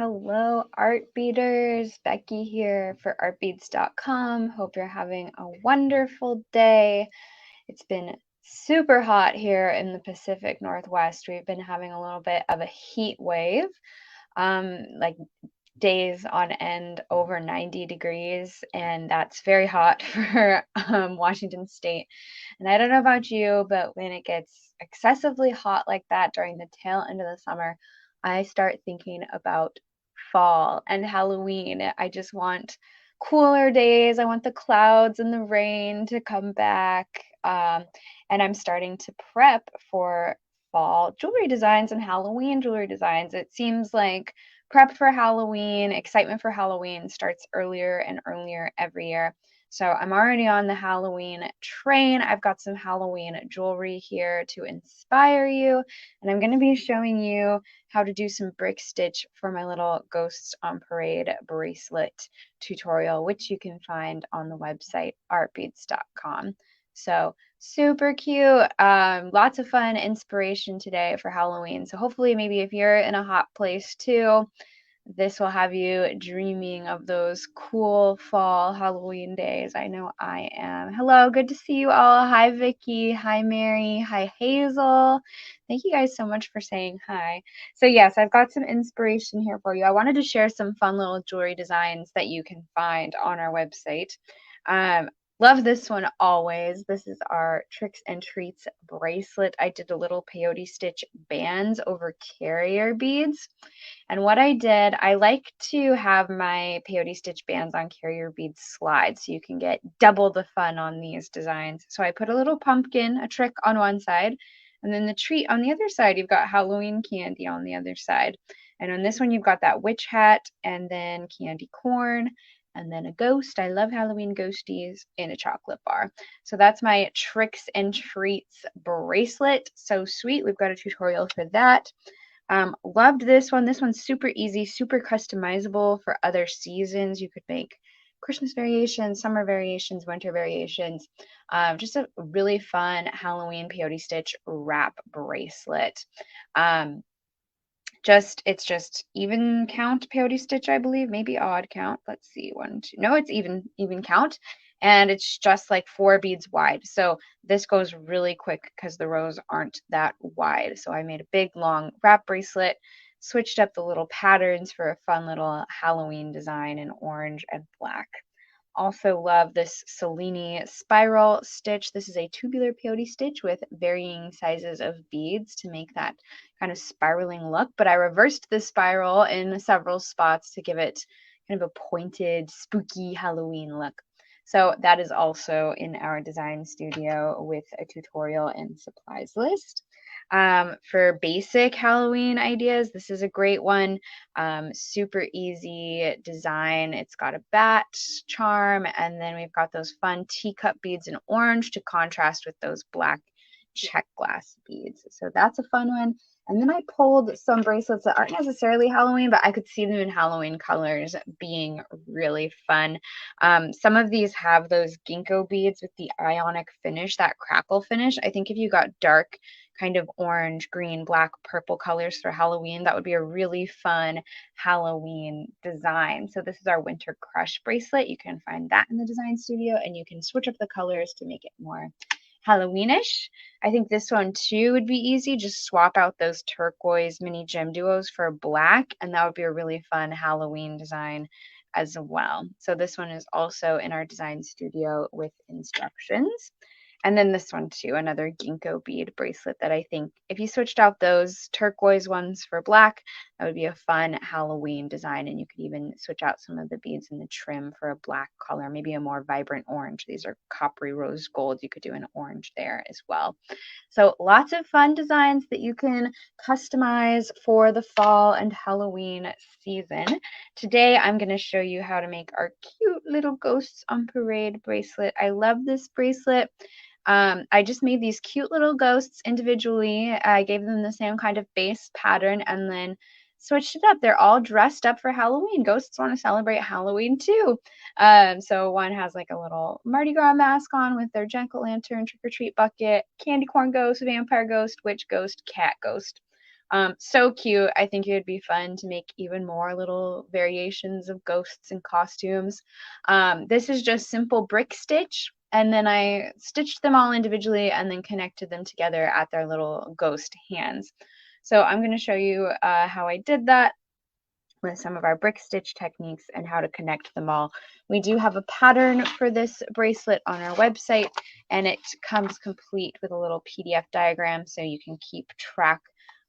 Hello, art beaters. Becky here for artbeats.com. Hope you're having a wonderful day. It's been super hot here in the Pacific Northwest. We've been having a little bit of a heat wave, like days on end over 90 degrees, and that's very hot for Washington State. And I don't know about you, but when it gets excessively hot like that during the tail end of the summer, I start thinking about fall and Halloween. I just want cooler days. I want the clouds and the rain to come back. And I'm starting to prep for fall jewelry designs and Halloween jewelry designs. It seems like prep for Halloween, excitement for Halloween starts earlier and earlier every year. So I'm already on the Halloween train. I've got some Halloween jewelry here to inspire you, and I'm going to be showing you how to do some brick stitch for my little Ghosts on Parade bracelet tutorial, which you can find on the website artbeads.com. So super cute. Lots of fun inspiration today for Halloween. So hopefully maybe if you're in a hot place too, this will have you dreaming of those cool fall Halloween days. I know I am. Hello, good to see you all. Hi, Vicky. Hi, Mary. Hi, Hazel. Thank you guys so much for saying hi. So yes, I've got some inspiration here for you. I wanted to share some fun little jewelry designs that you can find on our website. Love this one always. This is our Tricks and Treats bracelet. I did a little peyote stitch bands over carrier beads. And what I did, I like to have my peyote stitch bands on carrier beads slide so you can get double the fun on these designs. So I put a little pumpkin, a trick on one side, and then the treat on the other side. You've got Halloween candy on the other side. And on this one, you've got that witch hat and then candy corn and then a ghost. I love Halloween ghosties in a chocolate bar. So that's my Tricks and Treats bracelet. So sweet. We've got a tutorial for that. Loved this one. This one's super easy, super customizable for other seasons. You could make Christmas variations, summer variations, winter variations. Just a really fun Halloween peyote stitch wrap bracelet. Um, it's just even count peyote stitch, I believe, maybe odd count. Let's see, one, two. No, it's even count, and it's just like 4 beads wide. So this goes really quick because the rows aren't that wide. So I made a big long wrap bracelet, switched up the little patterns for a fun little Halloween design in orange and black. Also love this Cellini spiral stitch. This is a tubular peyote stitch with varying sizes of beads to make that kind of spiraling look, but I reversed the spiral in several spots to give it kind of a pointed, spooky Halloween look. So that is also in our design studio with a tutorial and supplies list. For basic Halloween ideas, this is a great one. Super easy design. It's got a bat charm, and then we've got those fun teacup beads in orange to contrast with those black check glass beads. So that's a fun one. And then I pulled some bracelets that aren't necessarily Halloween, but I could see them in Halloween colors being really fun. Some of these have those ginkgo beads with the ionic finish, that crackle finish. I think if you got dark kind of orange, green, black, purple colors for Halloween, that would be a really fun Halloween design. So this is our Winter Crush bracelet. You can find that in the design studio, and you can switch up the colors to make it more Halloweenish. I think this one too would be easy. Just swap out those turquoise mini gem duos for black, and that would be a really fun Halloween design as well. So this one is also in our design studio with instructions. And then this one too, another ginkgo bead bracelet that I think if you switched out those turquoise ones for black, that would be a fun Halloween design. And you could even switch out some of the beads in the trim for a black color, maybe a more vibrant orange. These are coppery rose gold. You could do an orange there as well. So lots of fun designs that you can customize for the fall and Halloween season. Today, I'm going to show you how to make our cute little Ghosts on Parade bracelet. I love this bracelet. I just made these cute little ghosts individually. I gave them the same kind of base pattern and then switched it up. They're all dressed up for Halloween. Ghosts want to celebrate Halloween too. So one has like a little Mardi Gras mask on with their jack-o'-lantern trick-or-treat bucket, candy corn ghost, vampire ghost, witch ghost, cat ghost. So cute. I think it would be fun to make even more little variations of ghosts and costumes. This is just simple brick stitch, and then I stitched them all individually and then connected them together at their little ghost hands. So I'm going to show you how I did that with some of our brick stitch techniques and how to connect them all. We do have a pattern for this bracelet on our website, and it comes complete with a little PDF diagram so you can keep track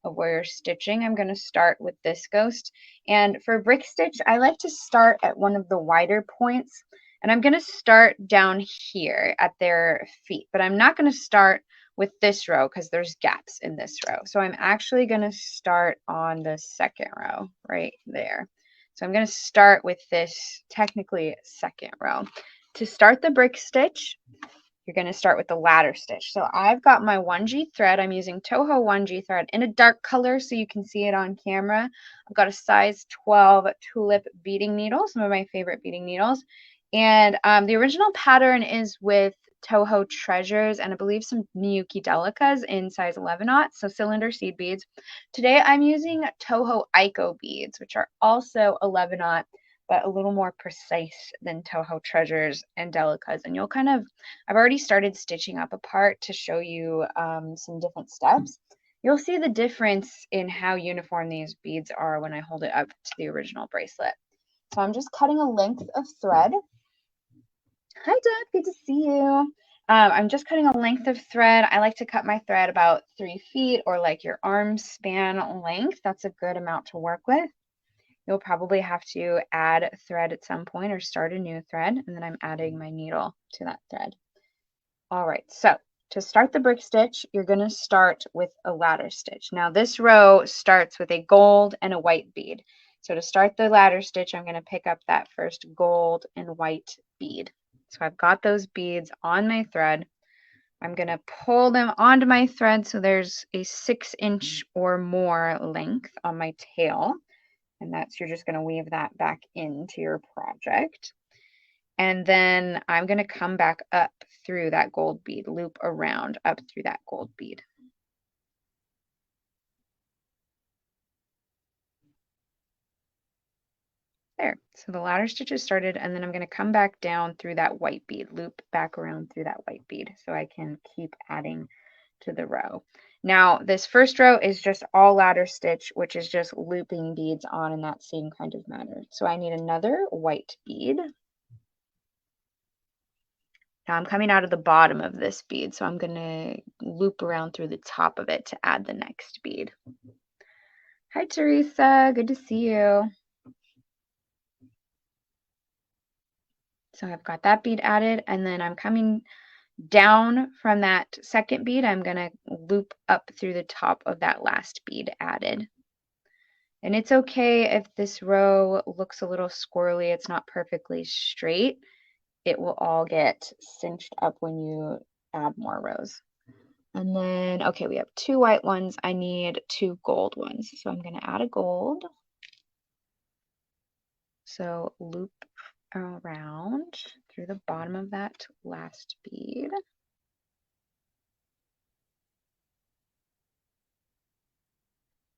of where you're stitching. I'm going to start with this ghost, and for brick stitch I like to start at one of the wider points, and I'm going to start down here at their feet, but I'm not going to start with this row because there's gaps in this row. So I'm actually going to start on the second row right there. So I'm going to start with this technically second row. To start the brick stitch, you're going to start with the ladder stitch. So I've got my 1G thread. I'm using Toho 1G thread in a dark color so you can see it on camera. I've got a size 12 tulip beading needle, some of my favorite beading needles. And the original pattern is with Toho Treasures and I believe some Miyuki Delicas in size 11/0, so cylinder seed beads. Today I'm using Toho Aiko beads, which are also 11/0, but a little more precise than Toho Treasures and Delicas. And you'll kind of, I've already started stitching up a part to show you some different steps. You'll see the difference in how uniform these beads are when I hold it up to the original bracelet. So I'm just cutting a length of thread. Hi, Doug. Good to see you. I'm just cutting a length of thread. I like to cut my thread about 3 feet or like your arm span length. That's a good amount to work with. You'll probably have to add thread at some point or start a new thread, and then I'm adding my needle to that thread. All right, so to start the brick stitch, you're going to start with a ladder stitch. Now this row starts with a gold and a white bead. So to start the ladder stitch, I'm going to pick up that first gold and white bead. So I've got those beads on my thread. I'm going to pull them onto my thread so there's a 6-inch or more length on my tail. And that's, you're just going to weave that back into your project. And then I'm going to come back up through that gold bead, loop around up through that gold bead. There, so the ladder stitch is started, and then I'm going to come back down through that white bead, loop back around through that white bead so I can keep adding to the row. Now this first row is just all ladder stitch, which is just looping beads on in that same kind of manner. So I need another white bead. Now I'm coming out of the bottom of this bead, so I'm going to loop around through the top of it to add the next bead. Hi Teresa, good to see you. So I've got that bead added, and then I'm coming down from that second bead. I'm going to loop up through the top of that last bead added. And it's okay if this row looks a little squirrely, it's not perfectly straight. It will all get cinched up when you add more rows. And then, okay, we have 2 white ones. I need 2 gold ones. So I'm going to add a gold. So loop around through the bottom of that last bead.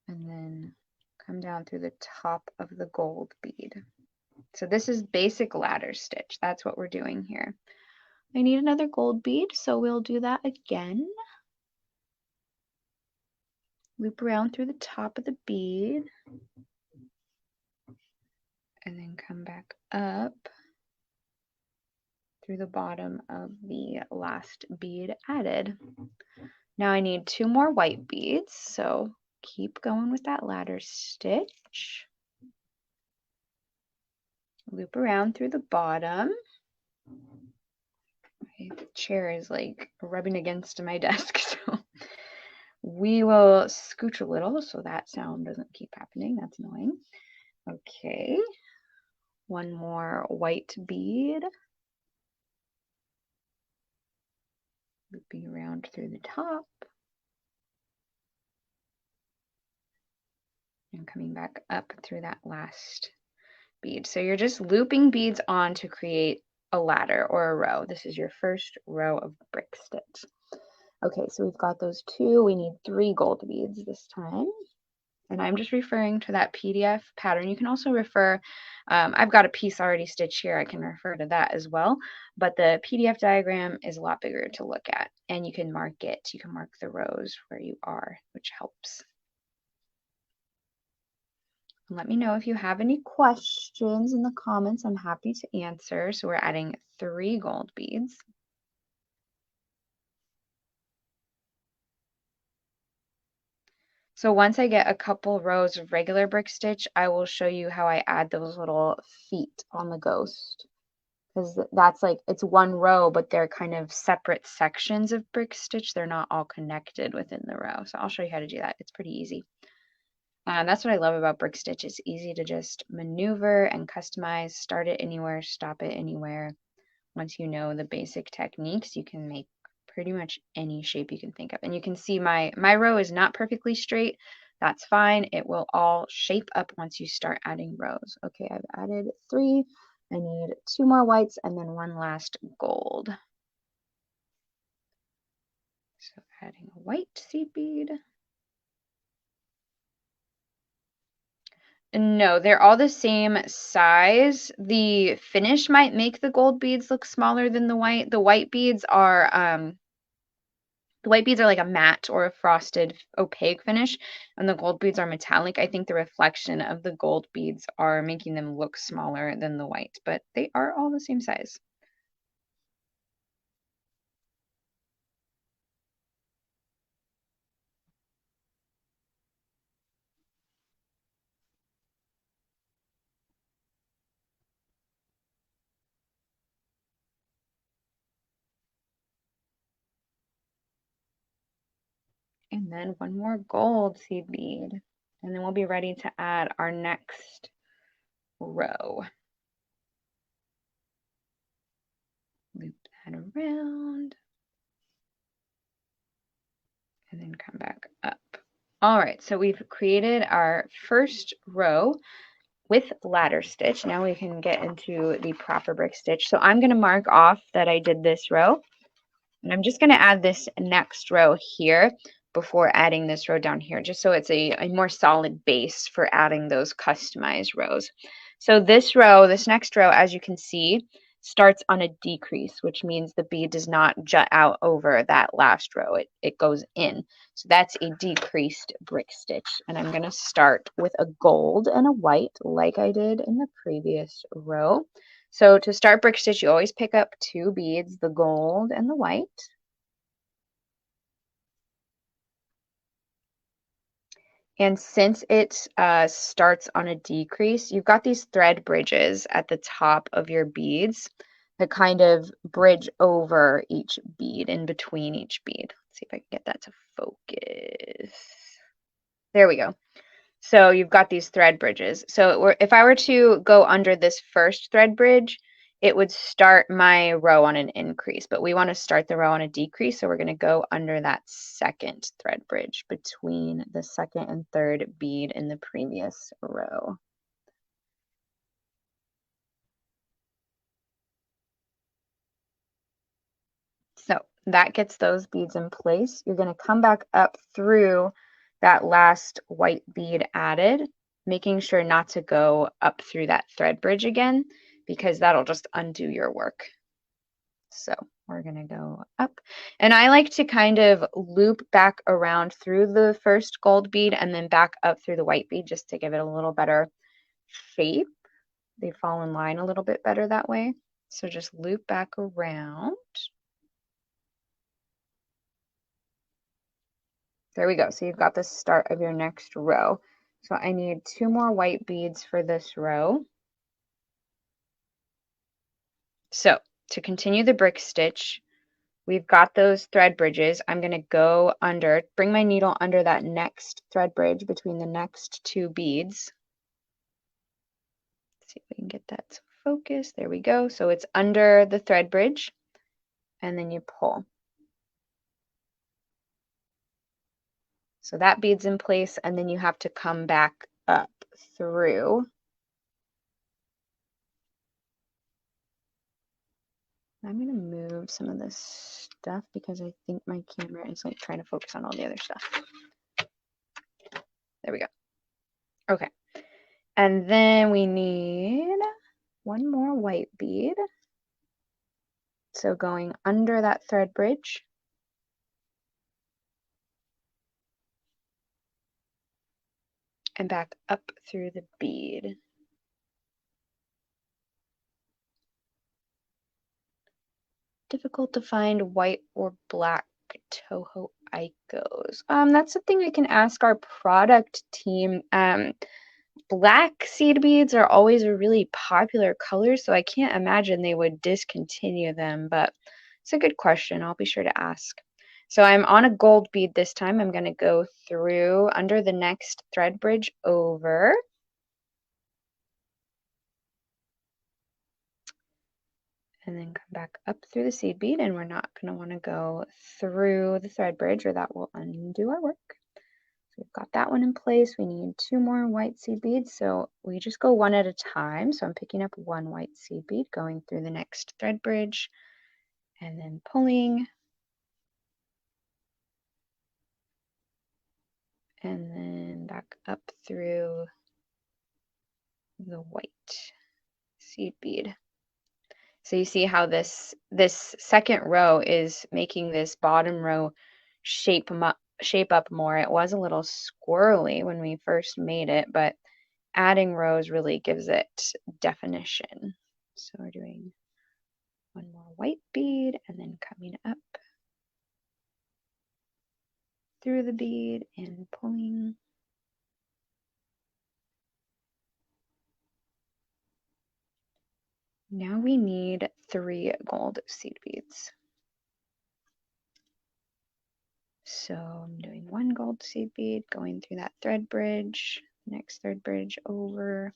And then come down through the top of the gold bead. So this is basic ladder stitch. That's what we're doing here. I need another gold bead, so we'll do that again. Loop around through the top of the bead. And then come back up through the bottom of the last bead added. Now I need 2 more white beads, so keep going with that ladder stitch. Loop around through the bottom. The chair is like rubbing against my desk, so we will scooch a little so that sound doesn't keep happening. That's annoying. Okay, 1 more white bead. Looping around through the top. And coming back up through that last bead. So you're just looping beads on to create a ladder or a row. This is your first row of brick stitch. Okay, so we've got those 2. We need 3 gold beads this time. And I'm just referring to that PDF pattern. You can also refer, I've got a piece already stitched here. I can refer to that as well. But the PDF diagram is a lot bigger to look at. And you can mark it. You can mark the rows where you are, which helps. Let me know if you have any questions in the comments. I'm happy to answer. So we're adding 3 gold beads. So once I get a couple rows of regular brick stitch, I will show you how I add those little feet on the ghost. Because that's like, it's one row, but they're kind of separate sections of brick stitch. They're not all connected within the row. So I'll show you how to do that. It's pretty easy. That's what I love about brick stitch. It's easy to just maneuver and customize, start it anywhere, stop it anywhere. Once you know the basic techniques, you can make pretty much any shape you can think of. And you can see my row is not perfectly straight. That's fine. It will all shape up once you start adding rows. Okay, I've added 3. I need 2 more whites and then 1 last gold. So adding a white seed bead. No, they're all the same size. The finish might make the gold beads look smaller than the white. The white beads are like a matte or a frosted opaque finish, and the gold beads are metallic. I think the reflection of the gold beads are making them look smaller than the white, but they are all the same size. And then 1 more gold seed bead, and then we'll be ready to add our next row. Loop that around. And then come back up. All right, so we've created our first row with ladder stitch. Now we can get into the proper brick stitch. So I'm going to mark off that I did this row, and I'm just going to add this next row here before adding this row down here, just so it's a more solid base for adding those customized rows. So this row, this next row, as you can see, starts on a decrease, which means the bead does not jut out over that last row. It goes in. So that's a decreased brick stitch. And I'm going to start with a gold and a white like I did in the previous row. So to start brick stitch, you always pick up 2 beads, the gold and the white. And since it starts on a decrease, you've got these thread bridges at the top of your beads that kind of bridge over each bead, in between each bead. Let's see if I can get that to focus. There we go. So you've got these thread bridges. So if I were to go under this first thread bridge, it would start my row on an increase, but we want to start the row on a decrease. So we're going to go under that second thread bridge between the second and third bead in the previous row. So that gets those beads in place. You're going to come back up through that last white bead added, making sure not to go up through that thread bridge again, because that'll just undo your work. So we're going to go up, and I like to kind of loop back around through the first gold bead and then back up through the white bead, just to give it a little better shape. They fall in line a little bit better that way. So just loop back around. There we go. So you've got the start of your next row. So I need 2 more white beads for this row. So to continue the brick stitch, we've got those thread bridges. I'm going to go under, bring my needle under that next thread bridge between the next 2 beads. Let's see if we can get that to focus. There we go. So it's under the thread bridge, and then you pull. So that bead's in place, and then you have to come back up through. I'm going to move some of this stuff because I think my camera is like trying to focus on all the other stuff. There we go. Okay. And then we need one more white bead. So going under that thread bridge. And back up through the bead. Difficult to find white or black Toho Icos. That's something I can ask our product team. Black seed beads are always a really popular color, so I can't imagine they would discontinue them, but it's a good question. I'll be sure to ask. So I'm on a gold bead this time. I'm going to go through under the next thread bridge over. And then come back up through the seed bead, and we're not going to want to go through the thread bridge or that will undo our work. So we've got that one in place. We need 2 more white seed beads, so we just go one at a time. So I'm picking up 1 white seed bead, going through the next thread bridge, and then pulling, and then back up through the white seed bead. So you see how this second row is making this bottom row shape up more. It was a little squirrely when we first made it, but adding rows really gives it definition. So we're doing 1 more white bead and then coming up through the bead and pulling. Now we need 3 gold seed beads. So I'm doing 1 gold seed bead, going through that thread bridge, next thread bridge over,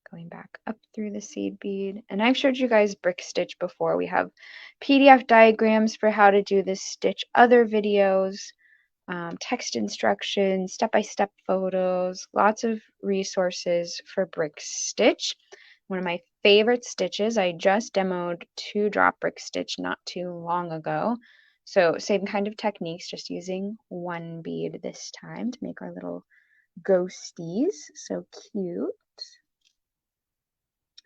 going back up through the seed bead. And I've showed you guys brick stitch before. We have PDF diagrams for how to do this stitch, other videos, text instructions, step-by-step photos, lots of resources for brick stitch. One of my favorite stitches, I just demoed 2-drop brick stitch not too long ago. So same kind of techniques, just using 1 bead this time to make our little ghosties. So cute.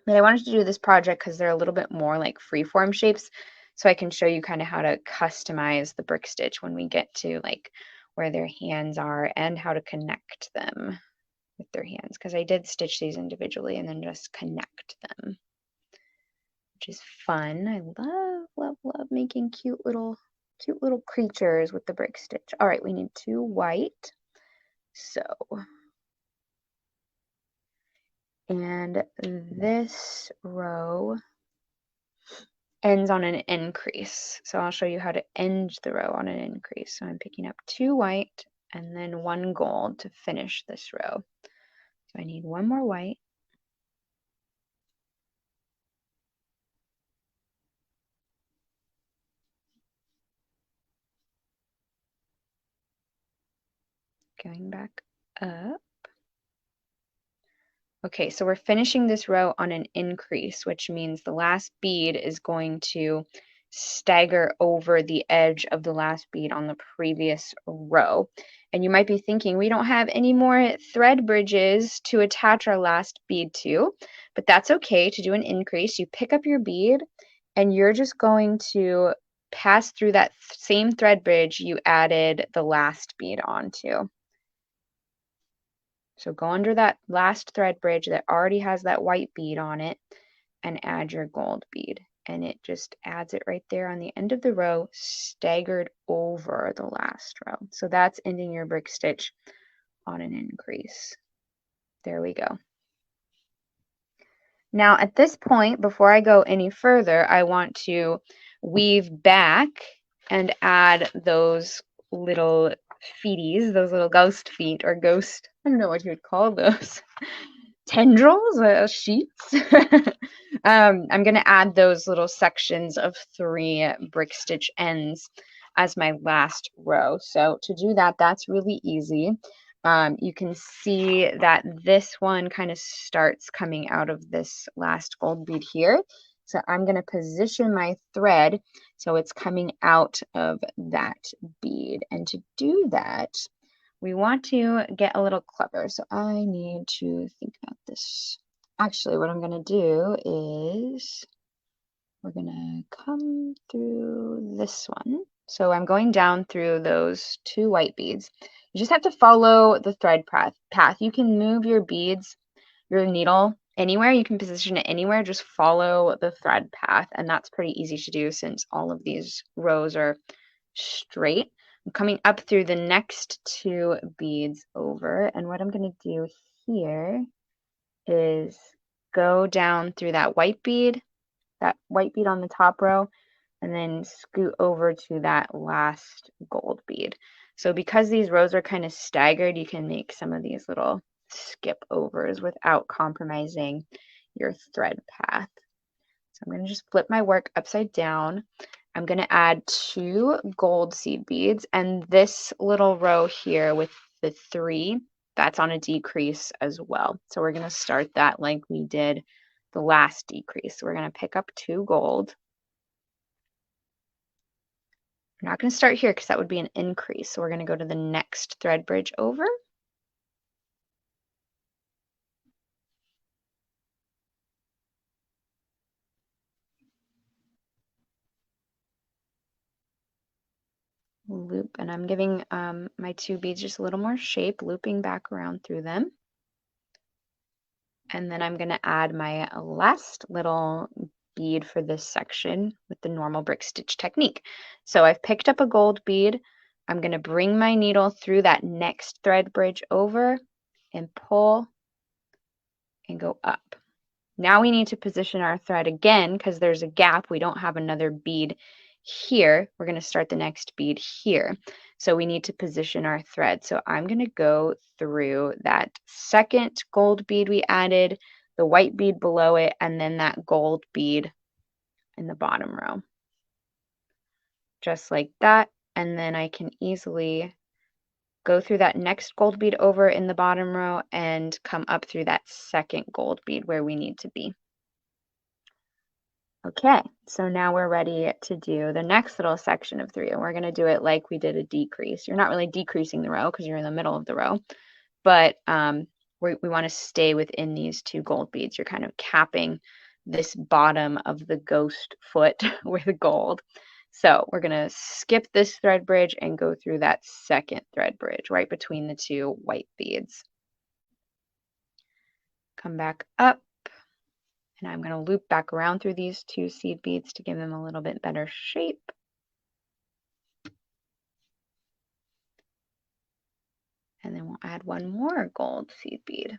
But I wanted to do this project because they're a little bit more like freeform shapes, so I can show you kind of how to customize the brick stitch when we get to like where their hands are and how to connect them with their hands, because I did stitch these individually and then just connect them, which is fun. I love making cute little creatures with the brick stitch. All right, we need 2 white. So, and this row ends on an increase. So I'll show you how to end the row on an increase. So I'm picking up 2 white and then 1 gold to finish this row. So I need 1 more white. Going back up. Okay, so we're finishing this row on an increase, which means the last bead is going to stagger over the edge of the last bead on the previous row. And you might be thinking, we don't have any more thread bridges to attach our last bead to, but that's okay. To do an increase, you pick up your bead and you're just going to pass through that same thread bridge you added the last bead onto. So go under that last thread bridge that already has that white bead on it and add your gold bead. And it just adds it right there on the end of the row, staggered over the last row. So that's ending your brick stitch on an increase. There we go. Now at this point, before I go any further, I want to weave back and add those little feeties, those little ghost feet or ghost, I don't know what you would call those, tendrils, sheets. I'm going to add those little sections of 3 brick stitch ends as my last row. So to do that, that's really easy. You can see that this one kind of starts coming out of this last gold bead here. So I'm going to position my thread so it's coming out of that bead. And to do that, we want to get a little clever. So I need to think about this. Actually, what I'm going to do is we're going to come through this one. So I'm going down through those 2 white beads. You just have to follow the thread path. You can move your beads, your needle anywhere. You can position it anywhere. Just follow the thread path. And that's pretty easy to do since all of these rows are straight. I'm coming up through the next 2 beads over. And what I'm going to do here is go down through that white bead on the top row, and then scoot over to that last gold bead. So because these rows are kind of staggered, you can make some of these little skip overs without compromising your thread path. So I'm going to just flip my work upside down. I'm going to add 2 gold seed beads, and this little row here with the 3, that's on a decrease as well. So we're going to start that like we did the last decrease. So we're going to pick up 2 gold. We're not going to start here because that would be an increase. So we're going to go to the next thread bridge over. Loop, and I'm giving my 2 beads just a little more shape, looping back around through them. And then I'm going to add my last little bead for this section with the normal brick stitch technique. So I've picked up a gold bead. I'm going to bring my needle through that next thread bridge over and pull and go up. Now we need to position our thread again because there's a gap. We don't have another bead here. We're going to start the next bead here. So we need to position our thread. So I'm going to go through that second gold bead we added, the white bead below it, and then that gold bead in the bottom row. Just like that. And then I can easily go through that next gold bead over in the bottom row and come up through that second gold bead where we need to be. Okay, so now we're ready to do the next little section of 3, and we're going to do it like we did a decrease. You're not really decreasing the row because you're in the middle of the row, but we want to stay within these 2 gold beads. You're kind of capping this bottom of the ghost foot with gold. So we're going to skip this thread bridge and go through that second thread bridge right between the 2 white beads. Come back up. And I'm going to loop back around through these 2 seed beads to give them a little bit better shape. And then we'll add 1 more gold seed bead.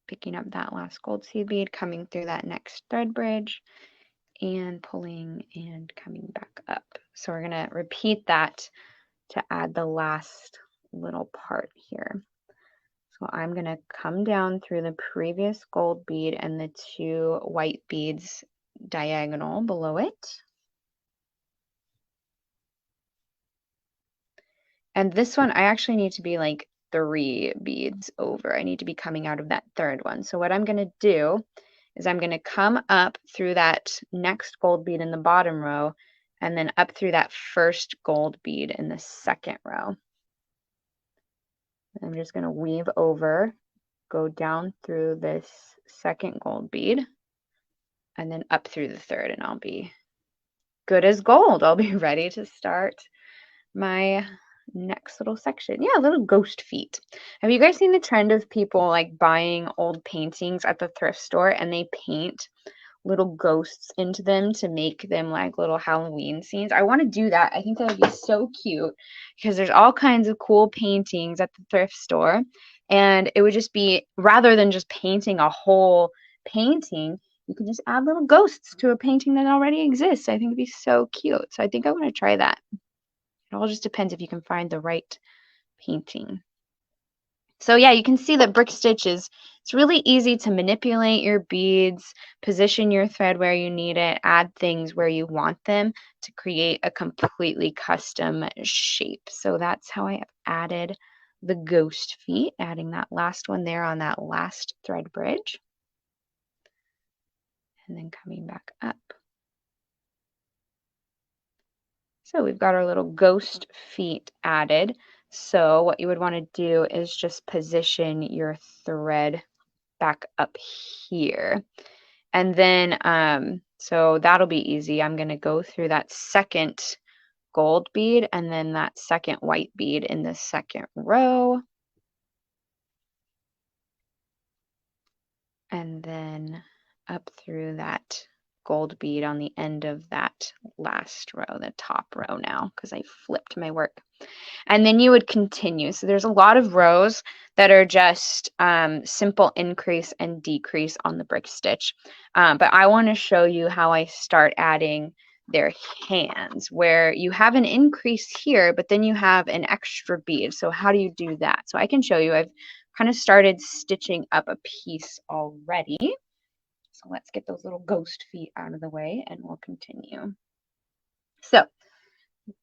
Picking up that last gold seed bead, coming through that next thread bridge, and pulling and coming back up. So we're going to repeat that to add the last little part here. So I'm going to come down through the previous gold bead and the 2 white beads diagonal below it. And this one, I actually need to be like 3 beads over. I need to be coming out of that third one. So what I'm going to do is I'm going to come up through that next gold bead in the bottom row and then up through that first gold bead in the second row. I'm just going to weave over, go down through this second gold bead, and then up through the third, and I'll be good as gold. I'll be ready to start my next little section. Yeah, little ghost feet. Have you guys seen the trend of people like buying old paintings at the thrift store and they paint little ghosts into them to make them like little Halloween scenes? I want to do that. I think that would be so cute because there's all kinds of cool paintings at the thrift store, and it would just be, rather than just painting a whole painting, you can just add little ghosts to a painting that already exists. I think it'd be so cute. So I think I want to try that. It all just depends if you can find the right painting. So yeah, you can see that brick stitch it's really easy to manipulate your beads, position your thread where you need it, add things where you want them to create a completely custom shape. So that's how I have added the ghost feet, adding that last one there on that last thread bridge. And then coming back up. So we've got our little ghost feet added. So what you would want to do is just position your thread back up here. And then, so that'll be easy. I'm going to go through that second gold bead and then that second white bead in the second row. And then up through that gold bead on the end of that last row, the top row now, because I flipped my work. And then you would continue. So there's a lot of rows that are just simple increase and decrease on the brick stitch. But I want to show you how I start adding their hands, where you have an increase here, but then you have an extra bead. So how do you do that? So I can show you. I've kind of started stitching up a piece already. So let's get those little ghost feet out of the way and we'll continue. So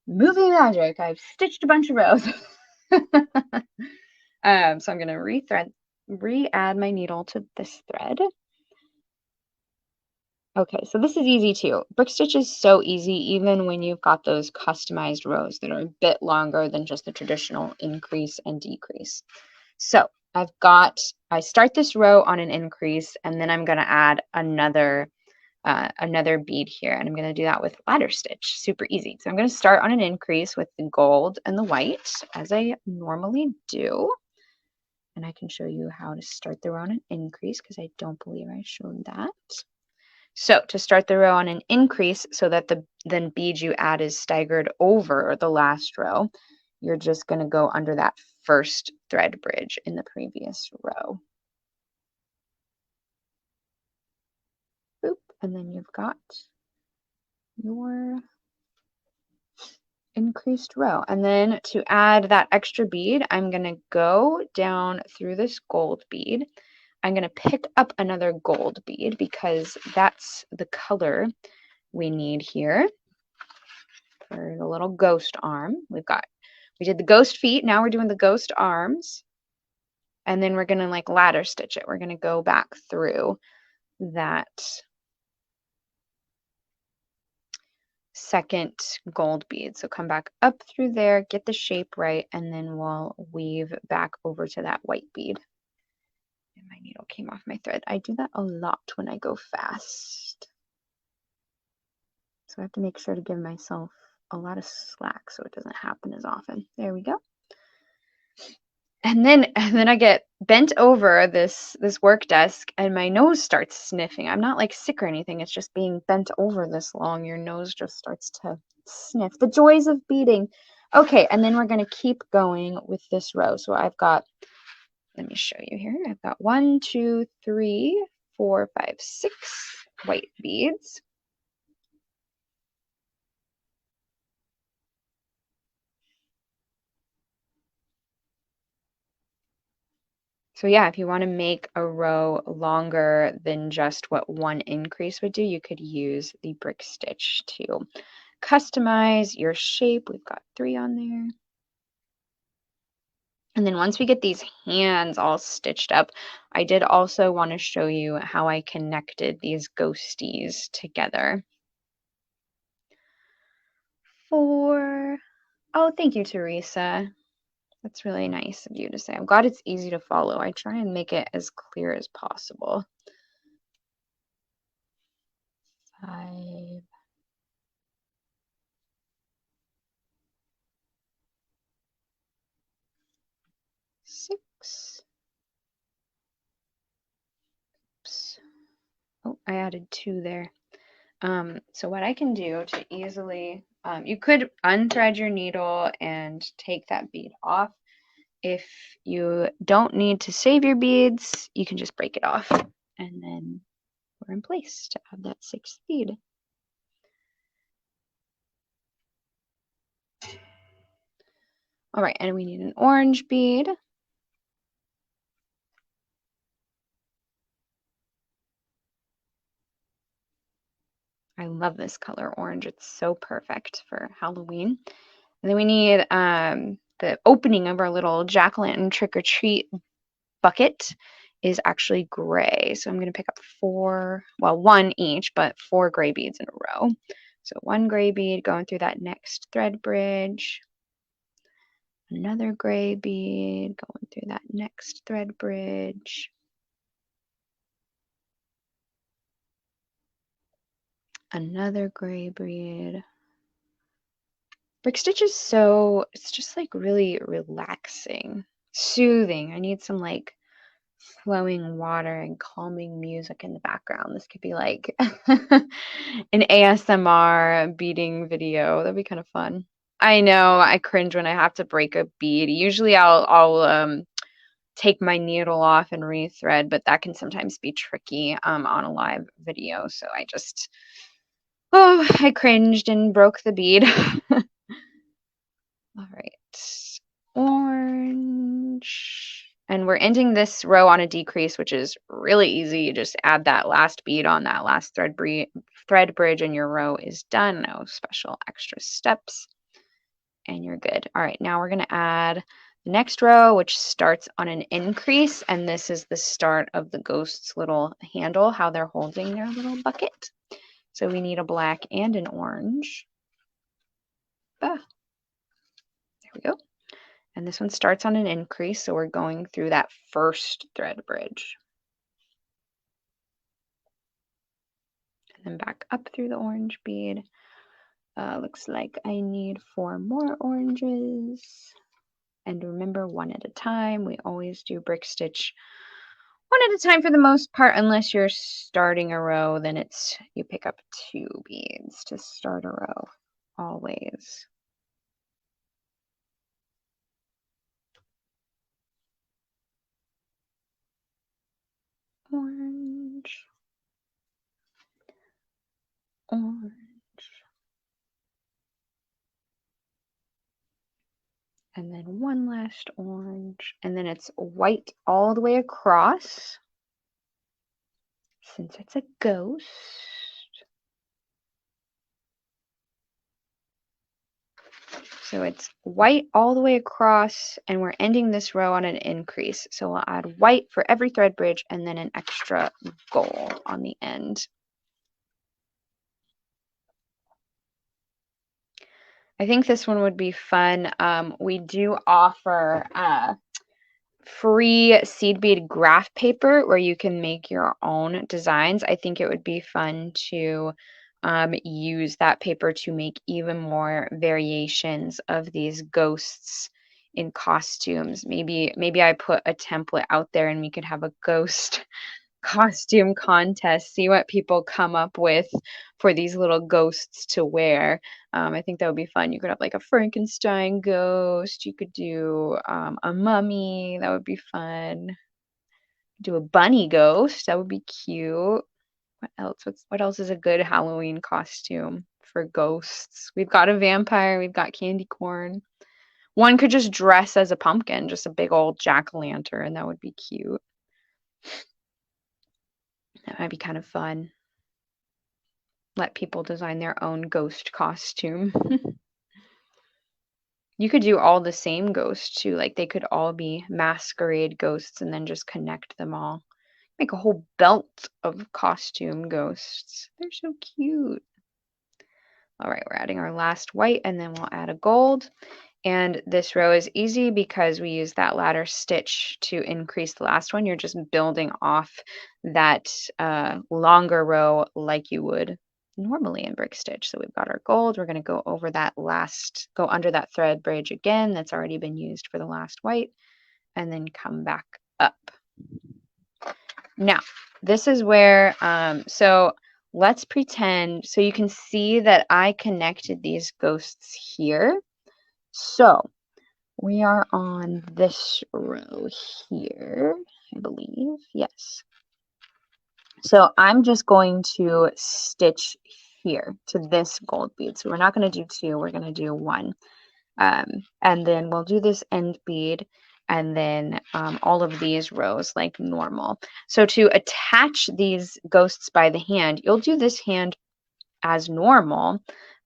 movie magic, I've stitched a bunch of rows. So I'm going to re-add my needle to this thread. Okay, so this is easy too. Brick stitch is so easy even when you've got those customized rows that are a bit longer than just the traditional increase and decrease. So I start this row on an increase and then I'm going to add another bead here, and I'm going to do that with ladder stitch. Super easy. So I'm going to start on an increase with the gold and the white as I normally do. And I can show you how to start the row on an increase because I don't believe I showed that. So to start the row on an increase so that the then bead you add is staggered over the last row, you're just going to go under that first thread bridge in the previous row. Boop, and then you've got your increased row. And then to add that extra bead, I'm going to go down through this gold bead. I'm going to pick up another gold bead because that's the color we need here for the little ghost arm. We did the ghost feet, now we're doing the ghost arms. And then we're going to like ladder stitch it. We're going to go back through that second gold bead. So come back up through there, get the shape right, and then we'll weave back over to that white bead. And my needle came off my thread. I do that a lot when I go fast. So I have to make sure to give myself a lot of slack so it doesn't happen as often. There we go. And then I get bent over this work desk and my nose starts sniffing. I'm not like sick or anything. It's just being bent over this long. Your nose just starts to sniff. The joys of beading. Okay, and then we're going to keep going with this row. So I've got, let me show you here. I've got 1, 2, 3, 4, 5, 6 white beads. So yeah, if you want to make a row longer than just what one increase would do, you could use the brick stitch to customize your shape. We've got 3 on there. And then once we get these hands all stitched up, I did also want to show you how I connected these ghosties together. 4. Oh, thank you, Teresa. That's really nice of you to say. I'm glad it's easy to follow. I try and make it as clear as possible. 5. 6. Oops. Oh, I added 2 there. So what I can do to easily, you could unthread your needle and take that bead off. If you don't need to save your beads, you can just break it off and then we're in place to add that 6th bead. All right, and we need an orange bead. I love this color orange. It's so perfect for Halloween. And then we need the opening of our little jack-o'-lantern trick-or-treat bucket is actually gray. So I'm going to pick up 4, well, 1 each, but 4 gray beads in a row. So one gray bead going through that next thread bridge, another gray bead going through that next thread bridge, another gray bead. Brick stitch is so, it's just like really relaxing, soothing. I need some like flowing water and calming music in the background. This could be like an ASMR beading video. That'd be kind of fun. I know I cringe when I have to break a bead. Usually I'll take my needle off and rethread, but that can sometimes be tricky on a live video. So I cringed and broke the bead. All right, orange. And we're ending this row on a decrease, which is really easy. You just add that last bead on that last thread bridge and your row is done. No special extra steps and you're good. All right, now we're going to add the next row, which starts on an increase. And this is the start of the ghost's little handle, how they're holding their little bucket. So we need a black and an orange. There we go. And this one starts on an increase, so we're going through that first thread bridge. And then back up through the orange bead. Looks like I need 4 more oranges. And remember, one at a time. We always do brick stitch one at a time for the most part, unless you're starting a row, then you pick up 2 beads to start a row, always. Orange, orange. And then one last orange, and then it's white all the way across, since it's a ghost. So it's white all the way across, and we're ending this row on an increase. So we'll add white for every thread bridge and then an extra gold on the end. I think this one would be fun. We do offer free seed bead graph paper where you can make your own designs. I think it would be fun to use that paper to make even more variations of these ghosts in costumes. Maybe I put a template out there and we could have a ghost costume contest, see what people come up with for these little ghosts to wear. I think that would be fun. You could have like a Frankenstein ghost. You could do a mummy. That would be fun. Do a bunny ghost. That would be cute. What else? What else is a good Halloween costume for ghosts? We've got a vampire. We've got candy corn. One could just dress as a pumpkin, just a big old jack-o'-lantern. That would be cute. That might be kind of fun. Let people design their own ghost costume. You could do all the same ghosts too. Like they could all be masquerade ghosts and then just connect them all. Make a whole belt of costume ghosts. They're so cute. All right, we're adding our last white and then we'll add a gold. And this row is easy because we use that ladder stitch to increase the last one. You're just building off that longer row like you would normally in brick stitch. So we've got our gold. We're going to go over that go under that thread bridge again that's already been used for the last white, and then come back up. Now, this is where, so let's pretend, so you can see that I connected these ghosts here. So we are on this row here, I believe. Yes. So I'm just going to stitch here to this gold bead. So we're not going to do 2, we're going to do 1. And then we'll do this end bead and then all of these rows like normal. So to attach these ghosts by the hand, you'll do this hand as normal.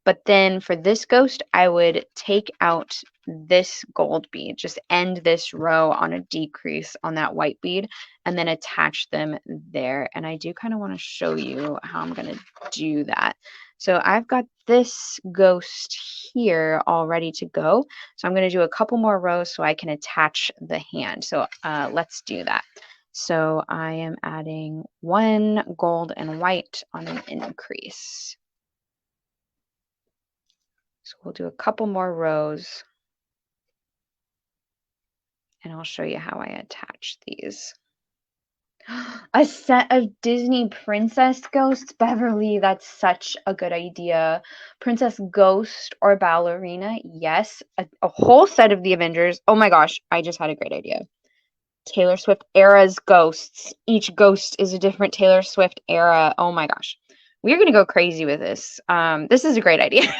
But then for this ghost, I would take out this gold bead, just end this row on a decrease on that white bead, and then attach them there. And I do kind of want to show you how I'm going to do that. So I've got this ghost here all ready to go. So I'm going to do a couple more rows so I can attach the hand. So let's do that. So I am adding 1 gold and white on an increase. So we'll do a couple more rows and I'll show you how I attach these. A set of Disney princess ghosts, Beverly. That's such a good idea. Princess Ghost or Ballerina. Yes. A whole set of the Avengers. Oh my gosh, I just had a great idea. Taylor Swift era's ghosts. Each ghost is a different Taylor Swift era. Oh my gosh. We're going to go crazy with this. This is a great idea.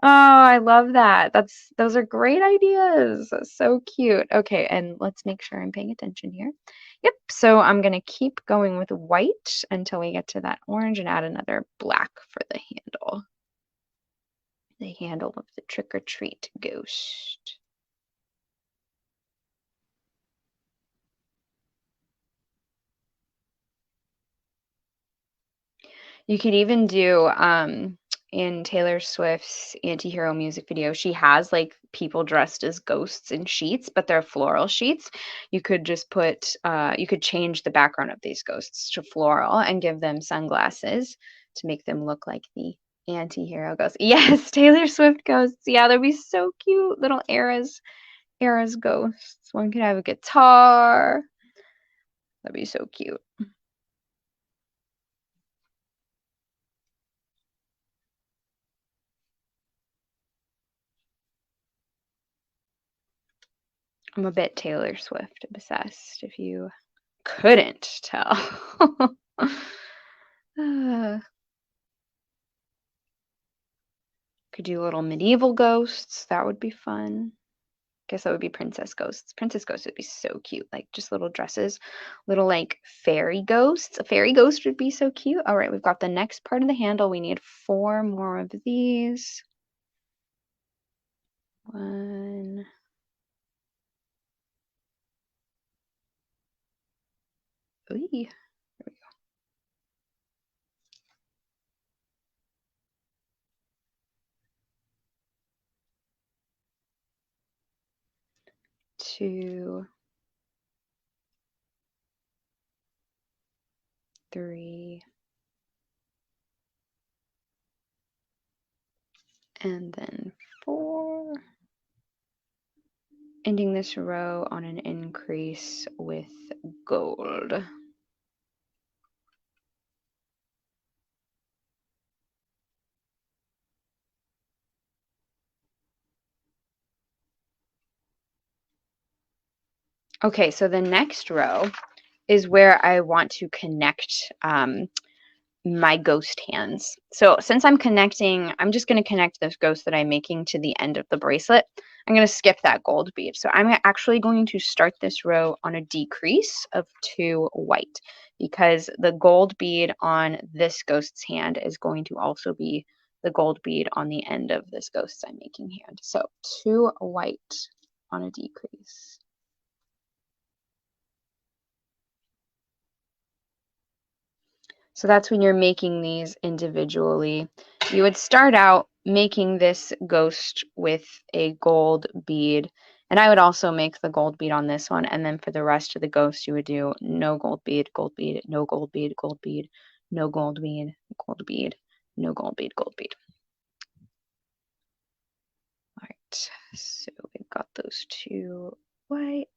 Oh, I love that. Those are great ideas. That's so cute. Okay, and let's make sure I'm paying attention here. Yep, so I'm gonna keep going with white until we get to that orange and add another black for the handle. The handle of the trick or treat ghost. You could even do in Taylor Swift's anti-hero music video, she has like people dressed as ghosts in sheets, but they're floral sheets. You could just put you could change the background of these ghosts to floral and give them sunglasses to make them look like the anti-hero ghosts. Yes, Taylor Swift ghosts. Yeah, that'd be so cute. Little Eras ghosts. One could have a guitar. That'd be so cute. I'm a bit Taylor Swift obsessed, if you couldn't tell. Could do little medieval ghosts. That would be fun. Guess that would be princess ghosts. Princess ghosts would be so cute. Like just little dresses, little like fairy ghosts. A fairy ghost would be so cute. All right, we've got the next part of the handle. We need 4 more of these. 1. Ooh. 2, 3, and then 4. Ending this row on an increase with gold. Okay, so the next row is where I want to connect my ghost hands. So since I'm connecting, I'm just going to connect this ghost that I'm making to the end of the bracelet. I'm going to skip that gold bead. So I'm actually going to start this row on a decrease of 2 white because the gold bead on this ghost's hand is going to also be the gold bead on the end of this ghost I'm making hand. So 2 white on a decrease. So that's when you're making these individually. You would start out making this ghost with a gold bead. And I would also make the gold bead on this one. And then for the rest of the ghost, you would do no gold bead, no gold bead, gold bead, no gold bead, gold bead, no gold bead, gold bead. All right, so we've got those 2 white.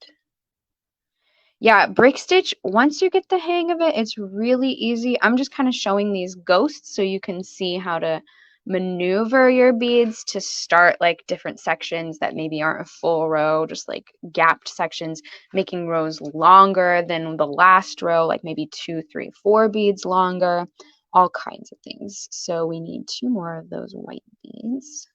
Yeah, brick stitch, once you get the hang of it, it's really easy. I'm just kind of showing these ghosts so you can see how to maneuver your beads to start like different sections that maybe aren't a full row, just like gapped sections, making rows longer than the last row, like maybe 2, 3, 4 beads longer, all kinds of things. So we need 2 more of those white beads.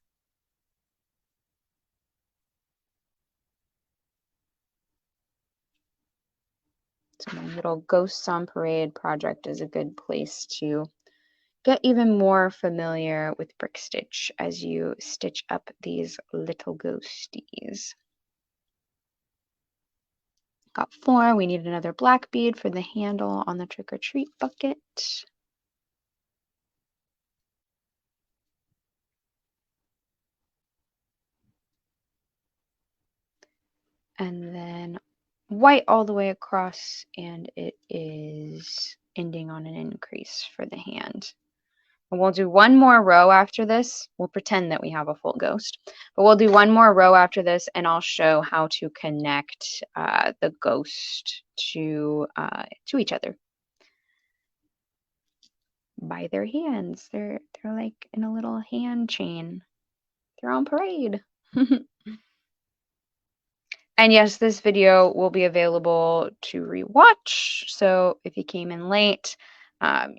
So my little Ghosts on Parade project is a good place to get even more familiar with brick stitch as you stitch up these little ghosties. Got 4. We need another black bead for the handle on the trick or treat bucket. and then white all the way across, and it is ending on an increase for the hand. And we'll do one more row after this. We'll pretend that we have a full ghost, but we'll do one more row after this, and I'll show how to connect the ghost to each other by their hands. They're like in a little hand chain. They're on parade. And yes, this video will be available to rewatch. So if you came in late,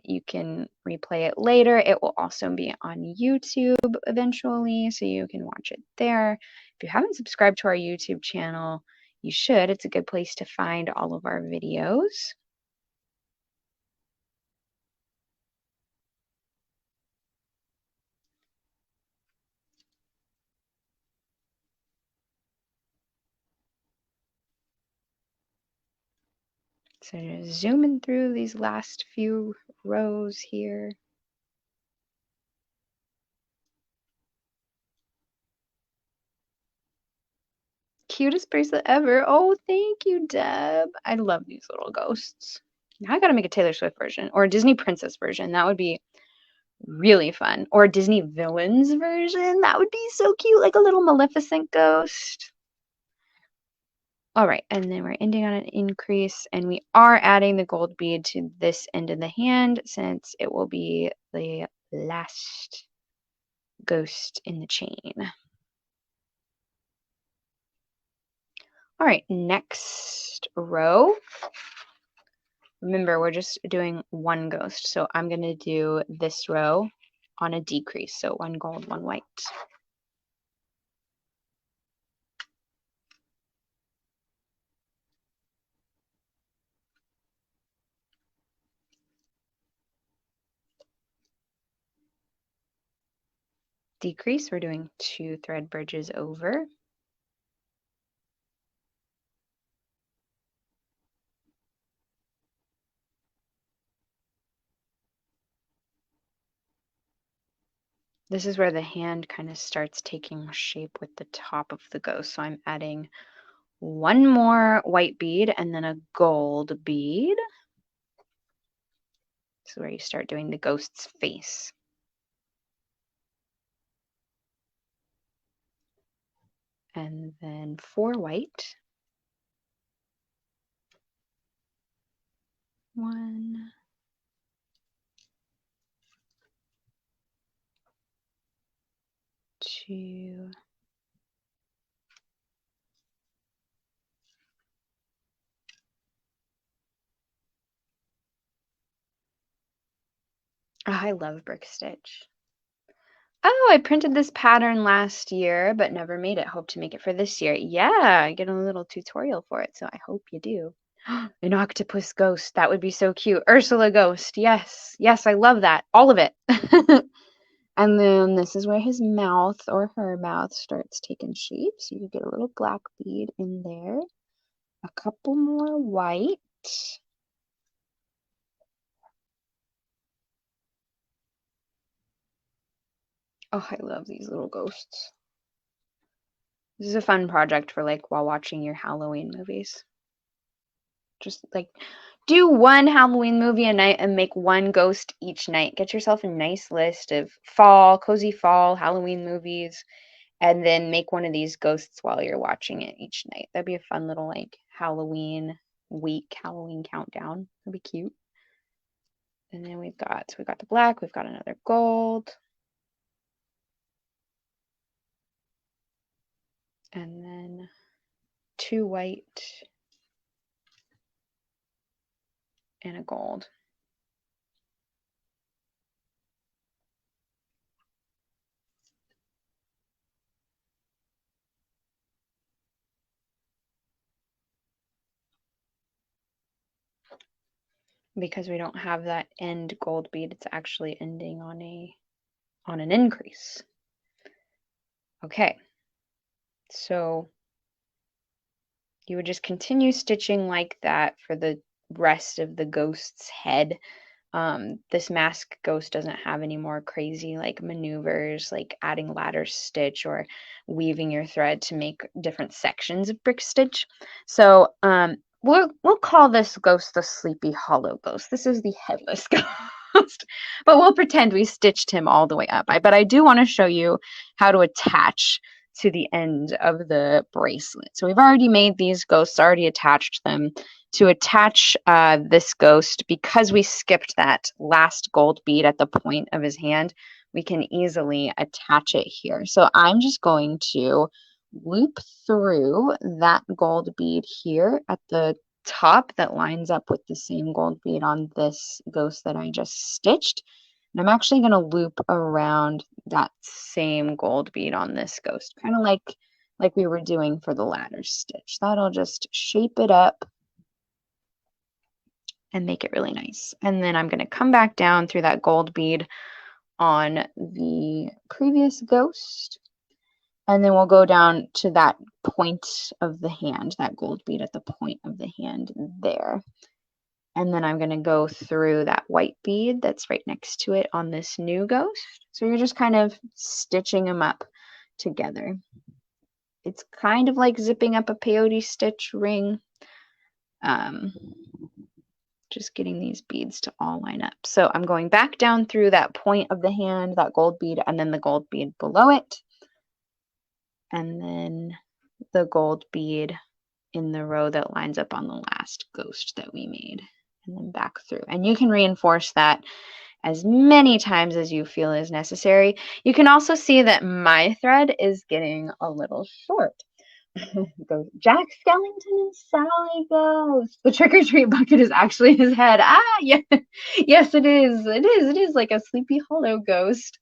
you can replay it later. It will also be on YouTube eventually, so you can watch it there. If you haven't subscribed to our YouTube channel, you should. It's a good place to find all of our videos. So just zooming through these last few rows here. Cutest bracelet ever. Oh, thank you, Deb. I love these little ghosts. Now I gotta make a Taylor Swift version or a Disney princess version. That would be really fun. Or a Disney villains version. That would be so cute, like a little Maleficent ghost. All right, and then we're ending on an increase, and we are adding the gold bead to this end of the hand since it will be the last ghost in the chain. All right, next row. Remember, we're just doing one ghost, so I'm going to do this row on a decrease, so one gold, one white. Decrease, we're doing 2 thread bridges over. This is where the hand kind of starts taking shape with the top of the ghost. So I'm adding one more white bead and then a gold bead. This is where you start doing the ghost's face. And then 4 white. 1, 2, oh, I love brick stitch. Oh, I printed this pattern last year, but never made it. Hope to make it for this year. Yeah, I get a little tutorial for it, so I hope you do. An octopus ghost. That would be so cute. Ursula ghost. Yes. Yes, I love that. All of it. And then this is where his mouth or her mouth starts taking shape. So you get a little black bead in there. A couple more white. Oh, I love these little ghosts. This is a fun project for like while watching your Halloween movies. Just like do one Halloween movie a night and make one ghost each night. Get yourself a nice list of cozy fall Halloween movies, and then make one of these ghosts while you're watching it each night. That'd be a fun little like Halloween week, Halloween countdown. That'd be cute. And then we've got the black, we've got another gold. And then 2 white and a gold. Because we don't have that end gold bead, it's actually ending on an increase. Okay, so you would just continue stitching like that for the rest of the ghost's head This mask ghost doesn't have any more crazy like maneuvers like adding ladder stitch or weaving your thread to make different sections of brick stitch. So we'll call this ghost the Sleepy Hollow Ghost. This is the headless ghost, but we'll pretend we stitched him all the way up. But I do want to show you how to attach to the end of the bracelet. So we've already made these ghosts, already attached them. To attach this ghost, because we skipped that last gold bead at the point of his hand, we can easily attach it here. So I'm just going to loop through that gold bead here at the top that lines up with the same gold bead on this ghost that I just stitched. And I'm actually going to loop around that same gold bead on this ghost, kind of like we were doing for the ladder stitch. That'll just shape it up and make it really nice. And then I'm going to come back down through that gold bead on the previous ghost. And then we'll go down to that point of the hand, that gold bead at the point of the hand there. And then I'm going to go through that white bead that's right next to it on this new ghost. So you're just kind of stitching them up together. It's kind of like zipping up a peyote stitch ring. Just getting these beads to all line up. So I'm going back down through that point of the hand, that gold bead, and then the gold bead below it. And then the gold bead in the row that lines up on the last ghost that we made. And then back through. And you can reinforce that as many times as you feel is necessary. You can also see that my thread is getting a little short. Goes Jack Skellington and Sally Ghost. The trick-or-treat bucket is actually his head. Yeah. Yes, it is. It is like a Sleepy Hollow ghost.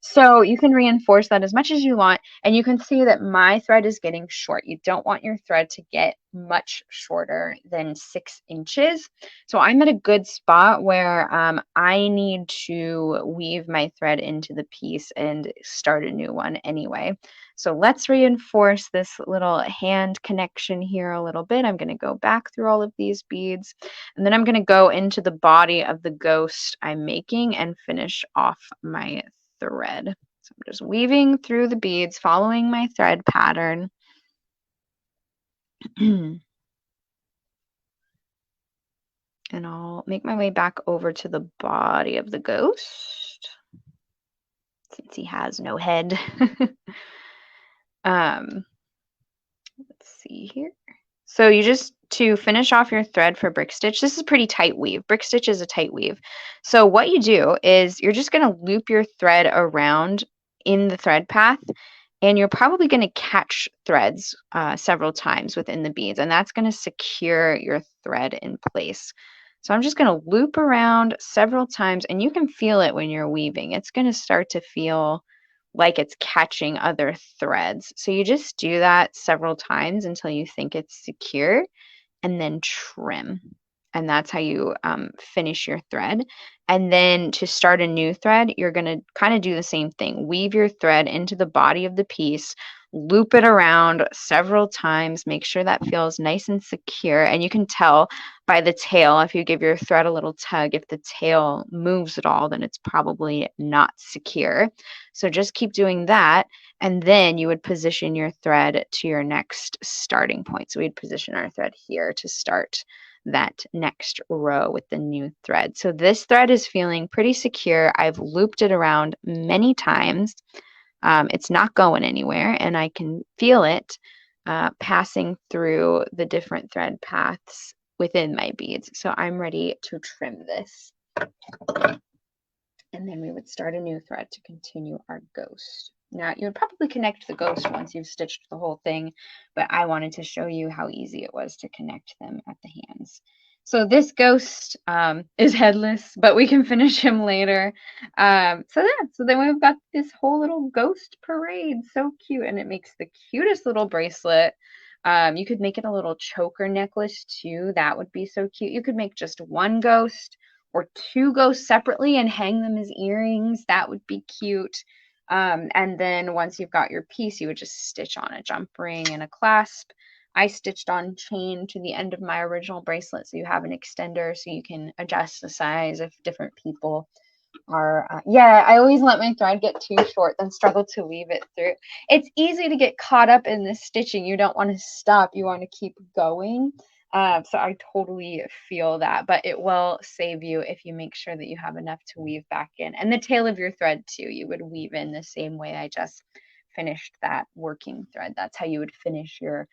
So you can reinforce that as much as you want, and you can see that my thread is getting short. You don't want your thread to get much shorter than 6 inches. So I'm at a good spot where I need to weave my thread into the piece and start a new one anyway. So let's reinforce this little hand connection here a little bit. I'm going to go back through all of these beads, and then I'm going to go into the body of the ghost I'm making and finish off my thread. So I'm just weaving through the beads, following my thread pattern. And I'll make my way back over to the body of the ghost, since he has no head. Let's see here. So you just, to finish off your thread for brick stitch, this is pretty tight weave. Brick stitch is a tight weave. So what you do is you're just going to loop your thread around in the thread path, and you're probably going to catch threads several times within the beads, and that's going to secure your thread in place. So I'm just going to loop around several times, and you can feel it when you're weaving. It's going to start to feel like it's catching other threads. So you just do that several times until you think it's secure, and then trim. And that's how you finish your thread. And then to start a new thread, you're going to kind of do the same thing. Weave your thread into the body of the piece, loop it around several times, make sure that feels nice and secure. And you can tell by the tail, if you give your thread a little tug, if the tail moves at all, then it's probably not secure. So just keep doing that. And then you would position your thread to your next starting point. So we'd position our thread here to start that next row with the new thread. So this thread is feeling pretty secure. I've looped it around many times. It's not going anywhere, and I can feel it passing through the different thread paths within my beads. So I'm ready to trim this. And then we would start a new thread to continue our ghost. Now, you would probably connect the ghost once you've stitched the whole thing, but I wanted to show you how easy it was to connect them at the hands. So this ghost is headless, but we can finish him later. So then we've got this whole little ghost parade. So cute, and it makes the cutest little bracelet. You could make it a little choker necklace too. That would be so cute. You could make just one ghost or 2 ghosts separately and hang them as earrings. That would be cute. And then once you've got your piece, you would just stitch on a jump ring and a clasp. I stitched on chain to the end of my original bracelet, so you have an extender so you can adjust the size if different people are, yeah, I always let my thread get too short, then struggle to weave it through. It's easy to get caught up in this stitching. You don't want to stop. You want to keep going. So I totally feel that, but it will save you if you make sure that you have enough to weave back in. And the tail of your thread too, you would weave in the same way I just finished that working thread. That's how you would finish your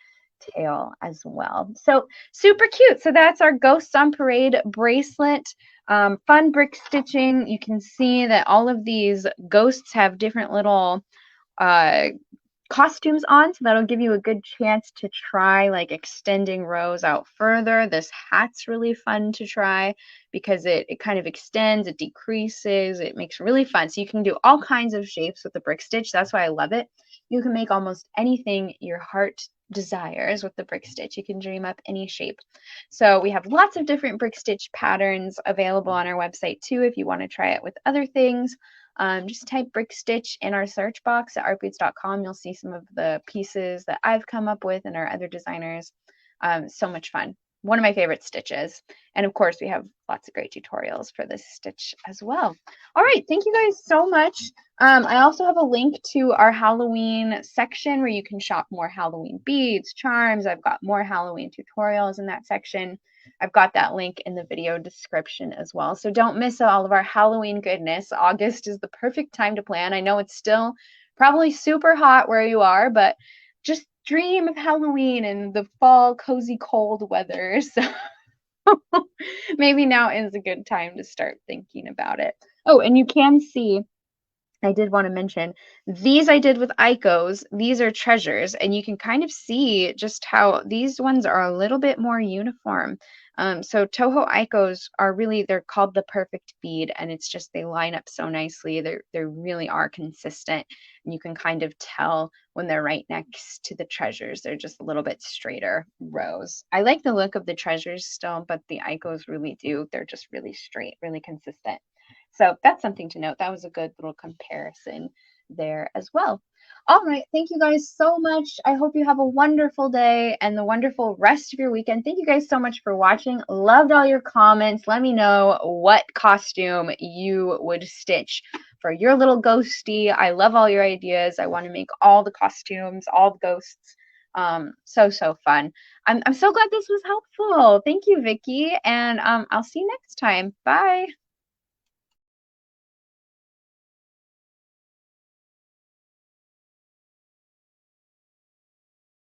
tail as well. So super cute. So that's our Ghosts on Parade bracelet. Fun brick stitching. You can see that all of these ghosts have different little uh, costumes on, so that'll give you a good chance to try like extending rows out further. This hat's really fun to try because it kind of extends, it decreases, it makes really fun. So you can do all kinds of shapes with the brick stitch. That's why I love it. You can make almost anything your heart desires with the brick stitch. You can dream up any shape. So we have lots of different brick stitch patterns available on our website too if you want to try it with other things. Just type brick stitch in our search box at artbeads.com. You'll see some of the pieces that I've come up with and our other designers. So much fun. One of my favorite stitches. And of course, we have lots of great tutorials for this stitch as well. All right, thank you guys so much. I also have a link to our Halloween section where you can shop more Halloween beads, charms. I've got more Halloween tutorials in that section. I've got that link in the video description as well. So don't miss all of our Halloween goodness. August is the perfect time to plan. I know it's still probably super hot where you are, but just dream of Halloween and the fall, cozy, cold weather. So maybe now is a good time to start thinking about it. Oh, and you can see, I did want to mention, these I did with Icos. These are treasures, and you can kind of see just how these ones are a little bit more uniform. So Toho Icos are really, they're called the perfect bead, and it's just they line up so nicely. They really are consistent, and you can kind of tell when they're right next to the treasures. They're just a little bit straighter rows. I like the look of the treasures still, but the Icos really do. They're just really straight, really consistent. So that's something to note. That was a good little comparison there as well. All right. Thank you guys so much. I hope you have a wonderful day and the wonderful rest of your weekend. Thank you guys so much for watching. Loved all your comments. Let me know what costume you would stitch for your little ghosty. I love all your ideas. I want to make all the costumes, all the ghosts. So fun. I'm so glad this was helpful. Thank you, Vicki. And I'll see you next time. Bye.